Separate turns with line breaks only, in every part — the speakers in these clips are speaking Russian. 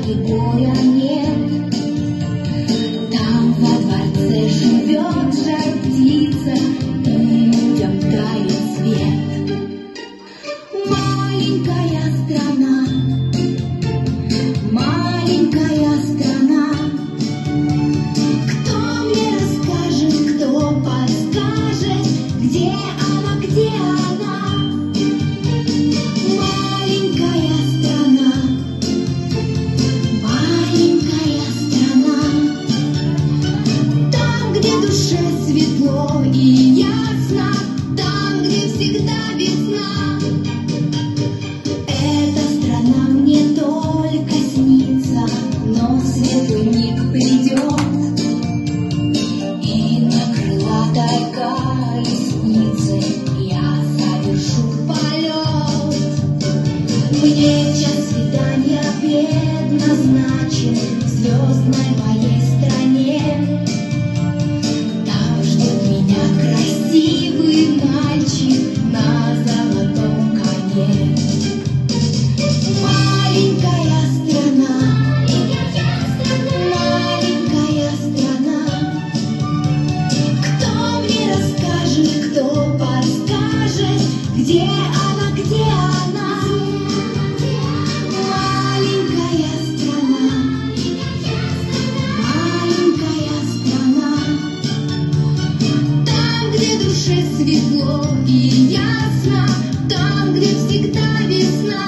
где горя нет. Там во дворце живет жар птица, и людям дарит свет. Маленькая страна, маленькая страна. Кто мне расскажет, кто подскажет, где она, где она? Маленькая страна, маленькая страна. Там, где душе светло и ясно, там, где всегда весна. Эта страна мне только снится, но светлый миг придет, и на крылатой колеснице я совершу полет. Мне час свидания предназначен в звездной моей стране. Там ждет меня красивый мальчик на золотом коне. Маленькая страна, маленькая страна. Кто мне расскажет, кто подскажет, где она, где она? Маленькая страна, маленькая страна. Там, где душе светло и ясно, там, где всегда весна.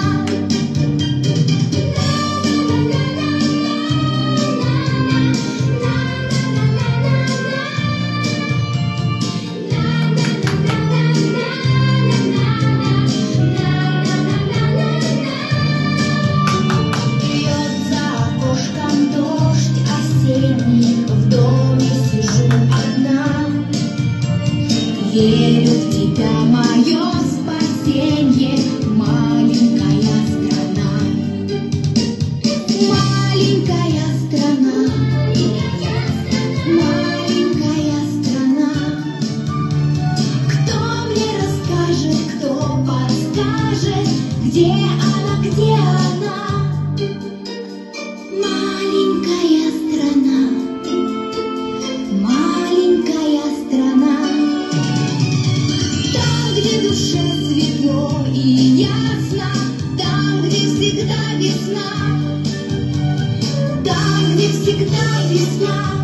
Льет за окошком дождь осенний, в доме сижу одна. Верю в тебя, мое спасенье, маленькая страна. Маленькая страна, маленькая страна. Кто мне расскажет, кто подскажет, где она, где она? Маленькая страна, маленькая страна. Там, где душе светло и ясно, там, где всегда весна, там, где всегда весна.